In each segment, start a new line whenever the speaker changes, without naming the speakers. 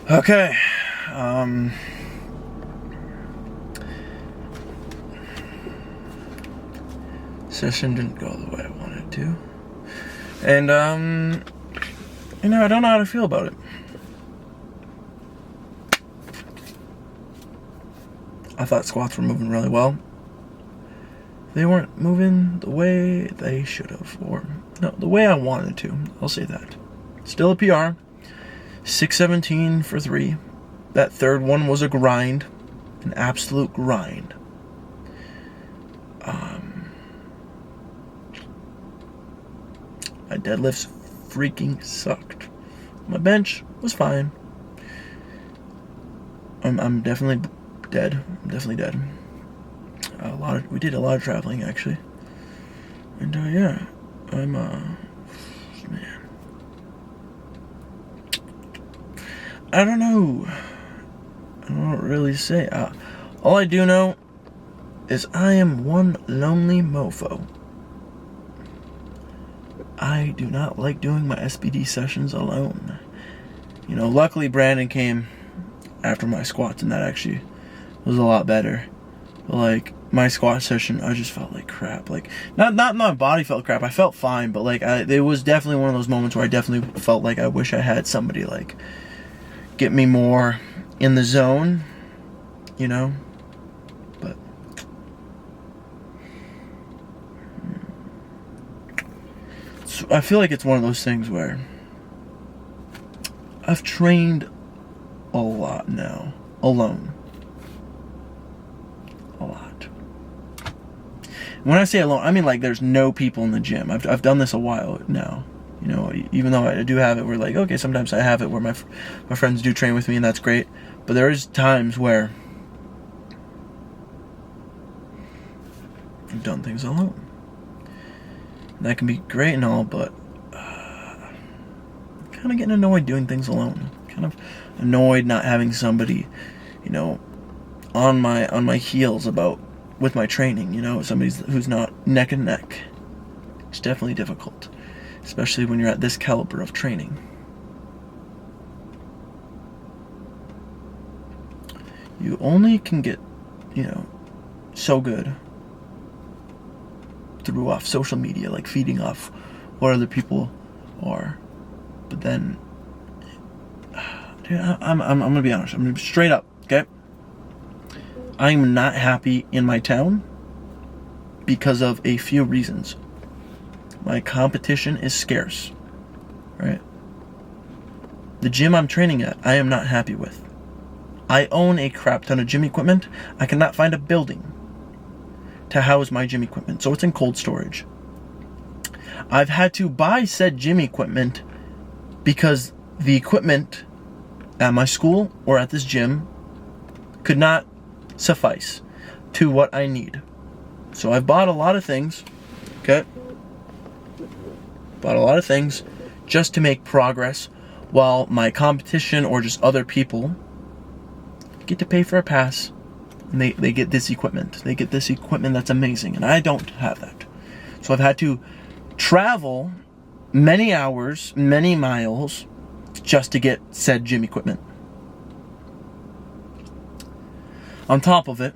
Okay. Session didn't go the way I wanted to. And, I don't know how to feel about it. I thought squats were moving really well. They weren't moving the way they should have, or no, the way I wanted to. I'll say that. Still a PR. 617 for 3. That third one was a grind, an absolute grind. My deadlifts freaking sucked. My bench was fine. I'm definitely dead. I'm definitely dead. We did a lot of traveling actually, and yeah, I'm man. I don't know. I don't really say. All I do know is I am one lonely mofo. I do not like doing my SBD sessions alone. Luckily Brandon came after my squats, and that actually was a lot better. But like my squat session, I just felt like crap. Like not my body felt crap. I felt fine, but like it was definitely one of those moments where I definitely felt like I wish I had somebody like get me more in the zone, But I feel like it's one of those things where I've trained a lot now, alone. A lot. When I say alone, I mean like there's no people in the gym. I've done this a while now. Even though I do have it where like, okay, sometimes I have it where my friends do train with me, and that's great. But there is times where I've done things alone. And that can be great and all, but I'm kind of getting annoyed doing things alone. Kind of annoyed not having somebody, on my heels with my training. Somebody who's not neck and neck. It's definitely difficult, especially when you're at this caliber of training. You only can get, so good through off social media, like feeding off what other people are. But then, dude, I'm gonna be honest. I'm gonna be straight up, okay? I'm not happy in my town because of a few reasons. My competition is scarce, right? The gym I'm training at, I am not happy with. I own a crap ton of gym equipment. I cannot find a building to house my gym equipment, so it's in cold storage. I've had to buy said gym equipment because the equipment at my school or at this gym could not suffice to what I need. So I've bought a lot of things, okay? Bought a lot of things just to make progress, while my competition or just other people get to pay for a pass, and they get this equipment. They get this equipment that's amazing, and I don't have that. So I've had to travel many hours, many miles, just to get said gym equipment. On top of it,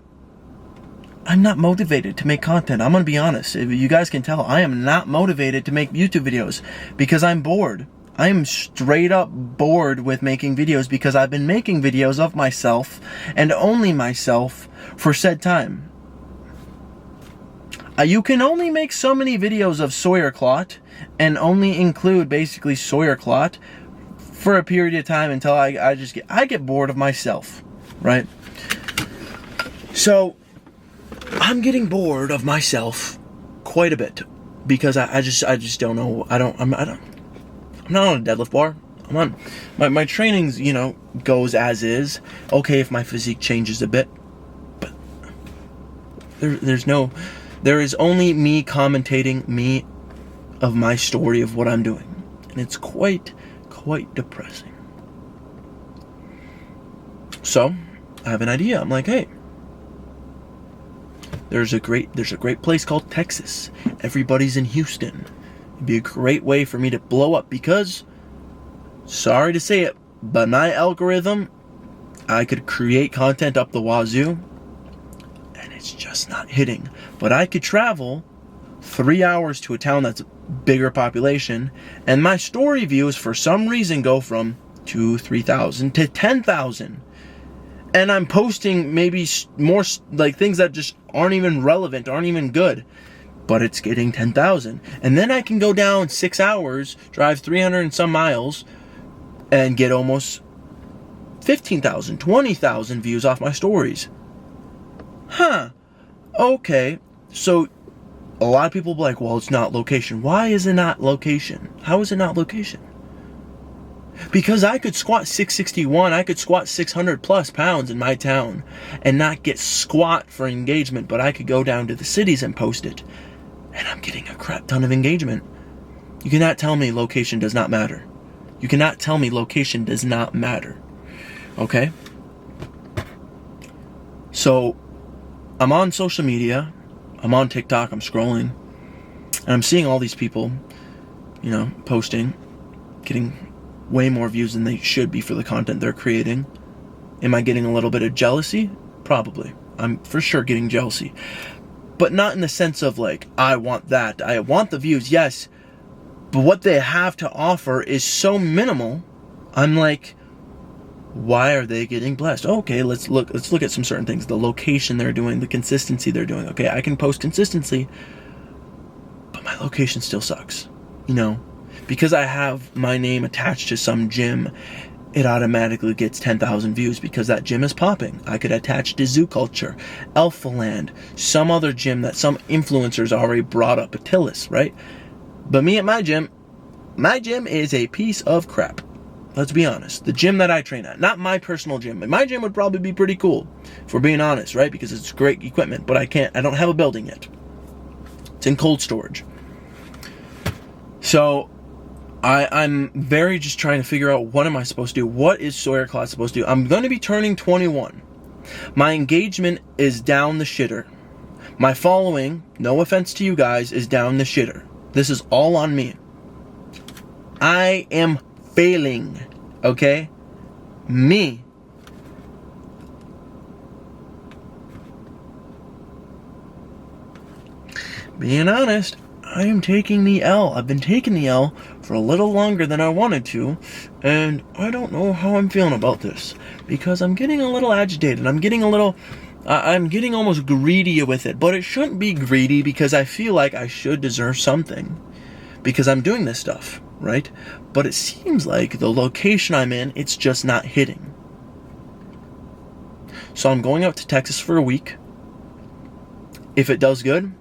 I'm not motivated to make content. I'm going to be honest. If you guys can tell, I am not motivated to make YouTube videos because I'm bored. I am straight up bored with making videos because I've been making videos of myself and only myself for said time. You can only make so many videos of Sawyer Clot and only include basically Sawyer Clot for a period of time until I get bored of myself, right? So I'm getting bored of myself quite a bit because I just don't know. I'm not on a deadlift bar. I'm on my trainings, goes as is. Okay, if my physique changes a bit, but there is only me commentating me of my story of what I'm doing, and it's quite depressing. So I have an idea. I'm like, hey, there's a great place called Texas. Everybody's in Houston. It'd be a great way for me to blow up because, sorry to say it, But my algorithm, I could create content up the wazoo, and it's just not hitting. But I could travel 3 hours to a town that's bigger population, and my story views for some reason go from 2,000-3,000 to 10,000. And I'm posting maybe more like things that just aren't even relevant, aren't even good, but it's getting 10,000. And then I can go down 6 hours, drive 300 and some miles, and get almost 15,000, 20,000 views off my stories. Okay, so a lot of people will be like, well, it's not location. Why is it not location? How is it not location? Because I could squat 661, I could squat 600 plus pounds in my town and not get squat for engagement, but I could go down to the cities and post it, and I'm getting a crap ton of engagement. You cannot tell me location does not matter. You cannot tell me location does not matter. Okay? So, I'm on social media, I'm on TikTok, I'm scrolling, and I'm seeing all these people, posting, getting way more views than they should be for the content they're creating. Am I getting a little bit of jealousy? Probably. I'm for sure getting jealousy. But not in the sense of like, I want that. I want the views, yes. But what they have to offer is so minimal. I'm like, why are they getting blessed? Okay, let's look at some certain things. The location they're doing, the consistency they're doing. Okay, I can post consistently, but my location still sucks. Because I have my name attached to some gym, it automatically gets 10,000 views because that gym is popping. I could attach to Zoo Culture, Alpha Land, some other gym that some influencers already brought up, Attilis, right? But me at my gym is a piece of crap. Let's be honest. The gym that I train at, not my personal gym. My gym would probably be pretty cool, if we're being honest, right? Because it's great equipment, but I don't have a building yet. It's in cold storage. So, I'm very just trying to figure out what am I supposed to do? What is Sawyer Class supposed to do? I'm going to be turning 21. My engagement is down the shitter. My following, no offense to you guys, is down the shitter. This is all on me. I am failing, okay? Me. Being honest, I am taking the L. I've been taking the L for a little longer than I wanted to, and I don't know how I'm feeling about this, because I'm getting a little agitated. I'm getting almost greedy with it, but it shouldn't be greedy because I feel like I should deserve something, because I'm doing this stuff, right? But it seems like the location I'm in, it's just not hitting. So I'm going out to Texas for a week. If it does good,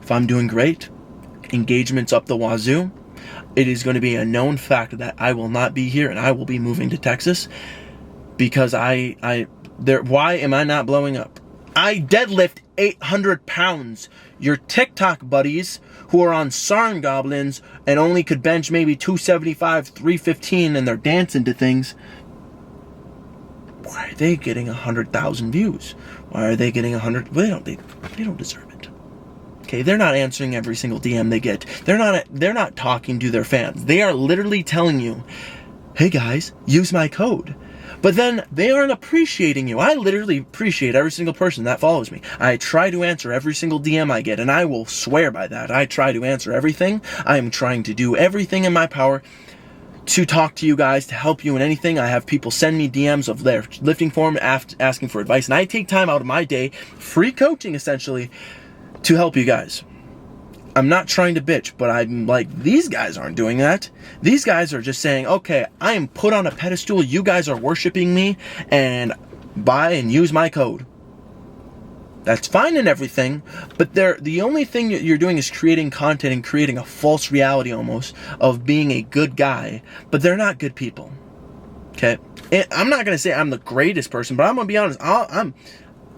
if I'm doing great, engagement's up the wazoo, it is going to be a known fact that I will not be here and I will be moving to Texas because why am I not blowing up? I deadlift 800 pounds. Your TikTok buddies who are on Sarn Goblins and only could bench maybe 275, 315 and they're dancing to things. Why are they getting 100,000 views? Why are they getting 100? They don't deserve it. Okay, they're not answering every single DM they get. They're not talking to their fans. They are literally telling you, "Hey guys, use my code." But then they aren't appreciating you. I literally appreciate every single person that follows me. I try to answer every single DM I get, and I will swear by that. I try to answer everything. I am trying to do everything in my power to talk to you guys, to help you in anything. I have people send me DMs of their lifting form asking for advice, and I take time out of my day, free coaching essentially, to help you guys. I'm not trying to bitch, but I'm like, these guys aren't doing that. These guys are just saying, okay, I am put on a pedestal, you guys are worshiping me, and buy and use my code. That's fine and everything, but the only thing you're doing is creating content and creating a false reality almost of being a good guy, but they're not good people. Okay? And I'm not going to say I'm the greatest person, but I'm going to be honest,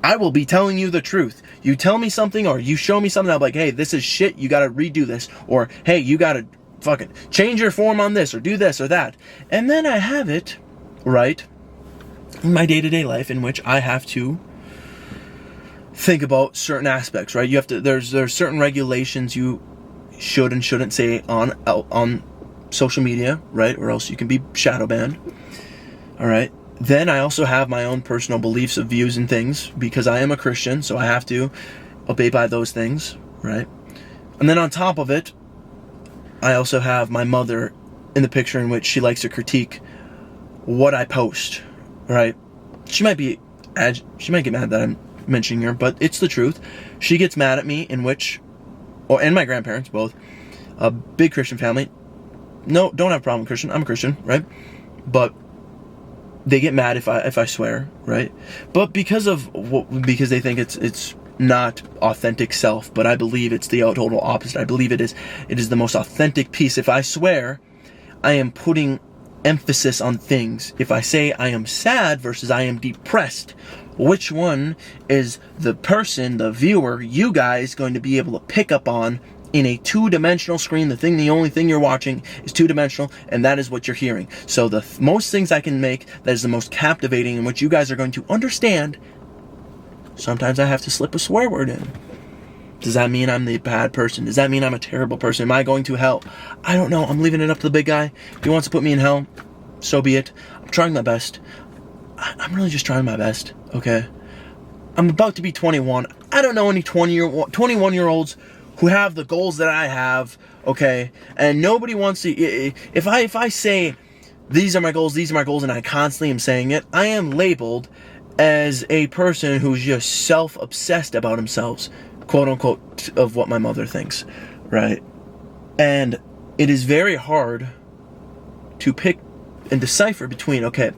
I will be telling you the truth. You tell me something or you show me something, I'll be like, hey, this is shit, you gotta redo this. Or, hey, you gotta fucking change your form on this or do this or that. And then I have it, right, in my day-to-day life in which I have to think about certain aspects, right? You have to, there's certain regulations you should and shouldn't say on social media, right? Or else you can be shadow banned. All right. Then I also have my own personal beliefs of views and things because I am a Christian, so I have to obey by those things, right? And then on top of it, I also have my mother in the picture in which she likes to critique what I post, right? She might get mad that I'm mentioning her, but it's the truth. She gets mad at me and my grandparents, both, a big Christian family. No, don't have a problem with Christian. I'm a Christian, right? But they get mad if I swear, right? But because they think it's not authentic self, but I believe it's the total opposite. I believe it is the most authentic piece. If I swear, I am putting emphasis on things. If I say I am sad versus I am depressed, which one is the person, the viewer, you guys going to be able to pick up on in a two-dimensional screen? The only thing you're watching is two-dimensional, and that is what you're hearing. So the most things I can make that is the most captivating and what you guys are going to understand, sometimes I have to slip a swear word in. Does that mean I'm the bad person? Does that mean I'm a terrible person? Am I going to hell? I don't know. I'm leaving it up to the big guy. If he wants to put me in hell, so be it. I'm trying my best. I'm really just trying my best, okay? I'm about to be 21. I don't know any 21-year-olds who have the goals that I have, okay? And nobody wants to... If I say, these are my goals, and I constantly am saying it, I am labeled as a person who's just self-obsessed about themselves, quote-unquote, of what my mother thinks, right? And it is very hard to pick and decipher between, okay,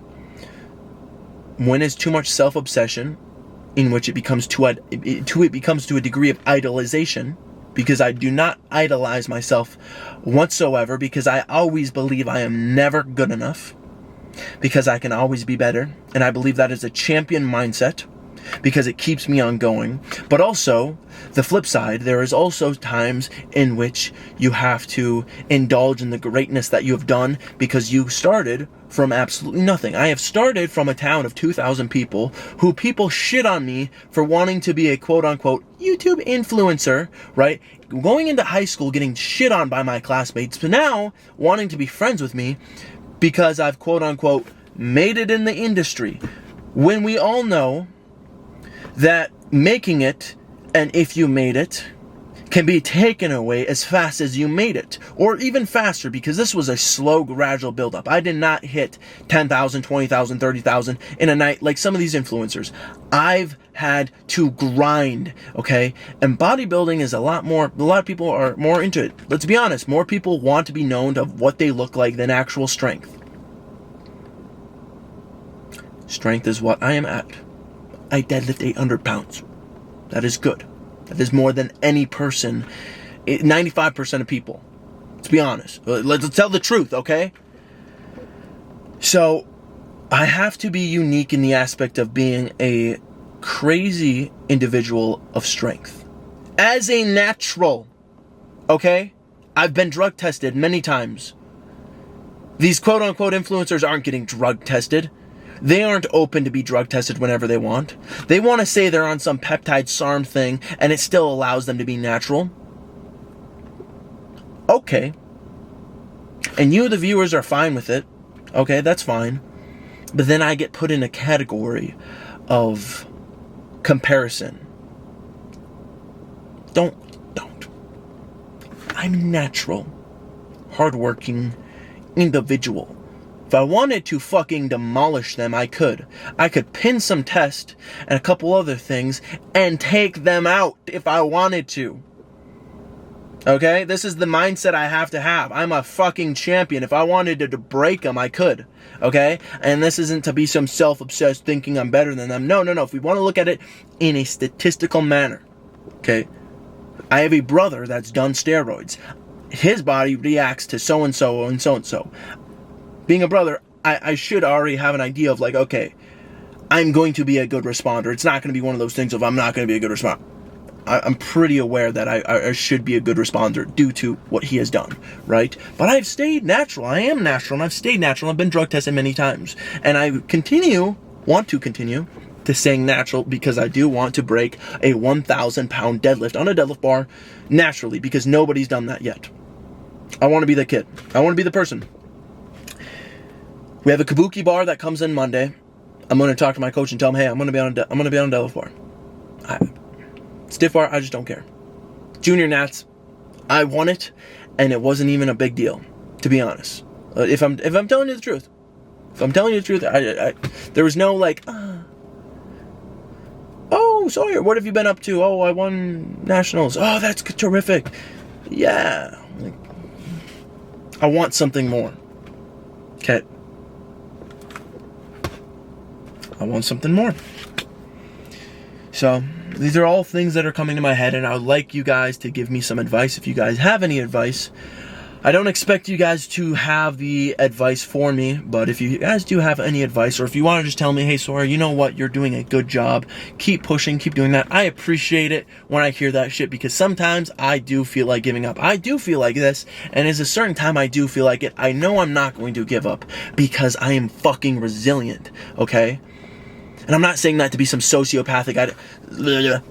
when is too much self-obsession, in which it becomes to a degree of idolization, because I do not idolize myself whatsoever, because I always believe I am never good enough, because I can always be better, and I believe that is a champion mindset, because it keeps me on going. But also, the flip side, there is also times in which you have to indulge in the greatness that you have done, because you started from absolutely nothing. I have started from a town of 2,000 people, who people shit on me for wanting to be a quote-unquote YouTube influencer, right? Going into high school, getting shit on by my classmates, but now wanting to be friends with me because I've quote-unquote made it in the industry. When we all know that making it, and if you made it, can be taken away as fast as you made it, or even faster, because this was a slow, gradual buildup. I did not hit 10,000, 20,000, 30,000 in a night like some of these influencers. I've had to grind, okay? And bodybuilding is a lot of people are more into it. Let's be honest, more people want to be known of what they look like than actual strength. Strength is what I am at. I deadlift 800 pounds. That is good. That is more than any person, 95% of people. Let's be honest. Let's tell the truth, okay? So, I have to be unique in the aspect of being a crazy individual of strength. As a natural, okay? I've been drug tested many times. These quote-unquote influencers aren't getting drug tested. They aren't open to be drug tested whenever they want. They want to say they're on some peptide SARM thing, and it still allows them to be natural. Okay. And you, the viewers, are fine with it. Okay, that's fine. But then I get put in a category of comparison. Don't. I'm natural, hardworking individual. If I wanted to fucking demolish them, I could. I could pin some tests and a couple other things and take them out if I wanted to. Okay? This is the mindset I have to have. I'm a fucking champion. If I wanted to break them, I could. Okay? And this isn't to be some self-obsessed thinking I'm better than them. No. If we want to look at it in a statistical manner. Okay? I have a brother that's done steroids. His body reacts to so-and-so and so-and-so. Being a brother, I should already have an idea of like, okay, I'm going to be a good responder. It's not going to be one of those things of I'm not going to be a good responder. I'm pretty aware that I should be a good responder due to what he has done, right? But I've stayed natural. I am natural, and I've stayed natural. I've been drug tested many times. And I want to continue to staying natural because I do want to break a 1,000-pound deadlift on a deadlift bar naturally because nobody's done that yet. I want to be the kid. I want to be the person. We have a kabuki bar that comes in Monday. I'm going to talk to my coach and tell him, hey, I'm going to be on Devil's Bar. Stiff bar, I just don't care. Junior Nats, I won it, and it wasn't even a big deal, to be honest. If I'm telling you the truth. If I'm telling you the truth, there was no like, oh, Sawyer, what have you been up to? Oh, I won nationals. Oh, that's terrific. Yeah. Like, I want something more. Okay. I want something more. So, these are all things that are coming to my head, and I would like you guys to give me some advice. If you guys have any advice, I don't expect you guys to have the advice for me, but if you guys do have any advice, or if you want to just tell me, hey, Sawyer, you know what, you're doing a good job, keep pushing, keep doing that. I appreciate it when I hear that shit, because sometimes I do feel like giving up. I do feel like this, and there's a certain time I do feel like it. I know I'm not going to give up, because I am fucking resilient, okay? And I'm not saying that to be some sociopathic,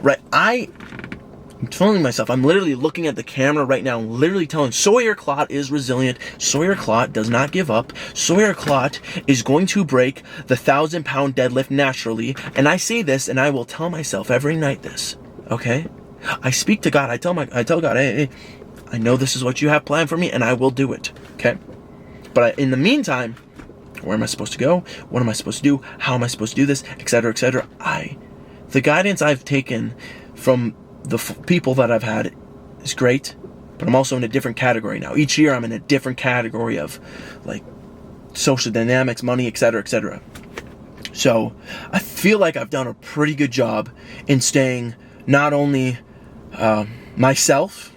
right? I'm telling myself, I'm literally looking at the camera right now, literally telling Sawyer Klot is resilient. Sawyer Klot does not give up. Sawyer Klot is going to break the 1,000-pound deadlift naturally. And I say this, and I will tell myself every night this, okay? I speak to God. I tell God, hey, I know this is what you have planned for me, and I will do it, okay? But in the meantime, where am I supposed to go? What am I supposed to do? How am I supposed to do this? Etc., etc. The guidance I've taken from the people that I've had is great, but I'm also in a different category now. Each year I'm in a different category of like social dynamics, money, etc., etc. So I feel like I've done a pretty good job in staying not only myself,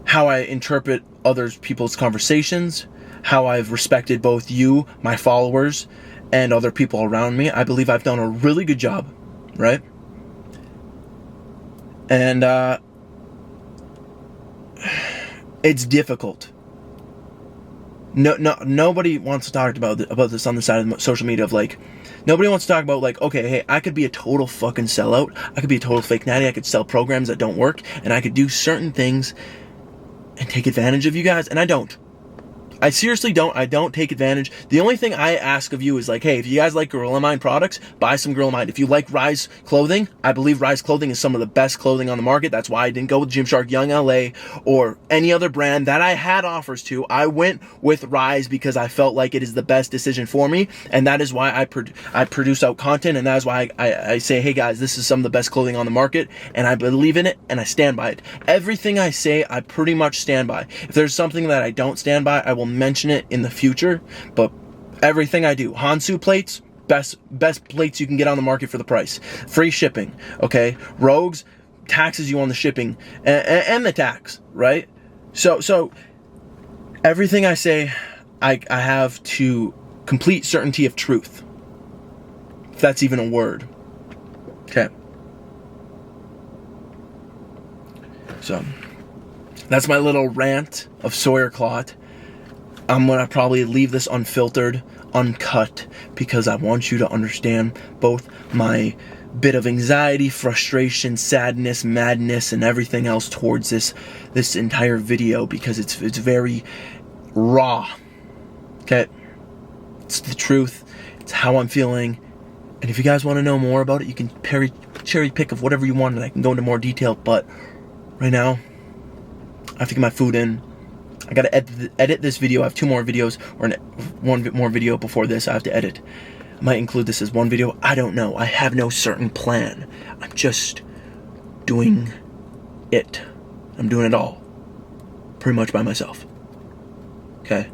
how I interpret other people's conversations, how I've respected both you, my followers, and other people around me. I believe I've done a really good job, right? And it's difficult. Nobody wants to talk about this on the side of social media of like, nobody wants to talk about like, okay, hey, I could be a total fucking sellout. I could be a total fake natty. I could sell programs that don't work, and I could do certain things and take advantage of you guys, and I don't. I seriously don't. I don't take advantage. The only thing I ask of you is like, hey, if you guys like Gorilla Mind products, buy some Gorilla Mind. If you like Rise clothing, I believe Rise clothing is some of the best clothing on the market. That's why I didn't go with Gymshark, Young LA, or any other brand that I had offers to. I went with Rise because I felt like it is the best decision for me, and that is why I produce out content, and that is why I say, hey guys, this is some of the best clothing on the market, and I believe in it, and I stand by it. Everything I say, I pretty much stand by. If there's something that I don't stand by, I will mention it in the future, but everything I do, Hansu plates, best plates you can get on the market for the price, free shipping, okay? Rogues taxes you on the shipping and the tax, right? So everything I say, I have to complete certainty of truth, if that's even a word, okay? So that's my little rant of Sawyer Klot. I'm going to probably leave this unfiltered, uncut, because I want you to understand both my bit of anxiety, frustration, sadness, madness, and everything else towards this entire video, because it's very raw, okay? It's the truth. It's how I'm feeling. And if you guys want to know more about it, you can cherry pick of whatever you want, and I can go into more detail, but right now, I have to get my food in. I gotta edit this video. I have 2 more videos, or one more video before this I have to edit. I might include this as one video. I don't know. I have no certain plan. I'm just doing it. I'm doing it all. Pretty much by myself. Okay?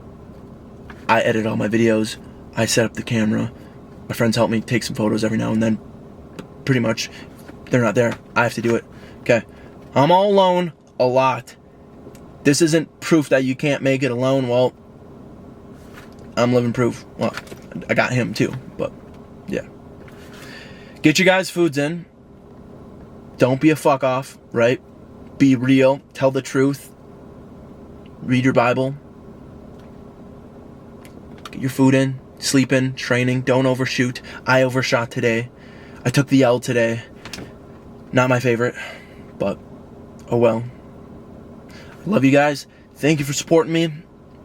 I edit all my videos. I set up the camera. My friends help me take some photos every now and then. Pretty much, they're not there. I have to do it. Okay? I'm all alone a lot. This isn't proof that you can't make it alone. Well, I'm living proof. Well, I got him too, but yeah. Get your guys' foods in. Don't be a fuck off, right? Be real. Tell the truth. Read your Bible. Get your food in. Sleep in. Training. Don't overshoot. I overshot today. I took the L today. Not my favorite, but oh well. Love you guys. thank you for supporting me.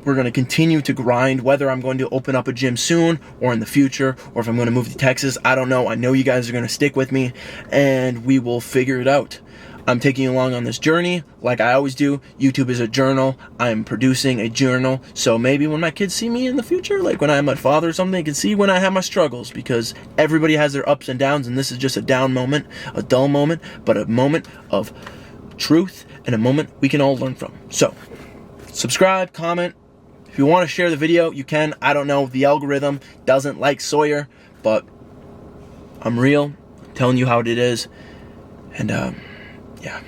We're going to continue to grind, whether I'm going to open up a gym soon or in the future, or if I'm going to move to Texas. I don't know. I know you guys are going to stick with me, and we will figure it out. I'm taking you along on this journey like I always do. YouTube is a journal. I'm producing a journal. So maybe when my kids see me in the future, like when I'm my father or something, they can see when I have my struggles, because everybody has their ups and downs, and this is just a down moment, a dull moment, but a moment of truth and a moment we can all learn from. So subscribe, comment. If you want to share the video, you can. I don't know. The algorithm doesn't like Sawyer, but I'm real. I'm telling you how it is. And, yeah.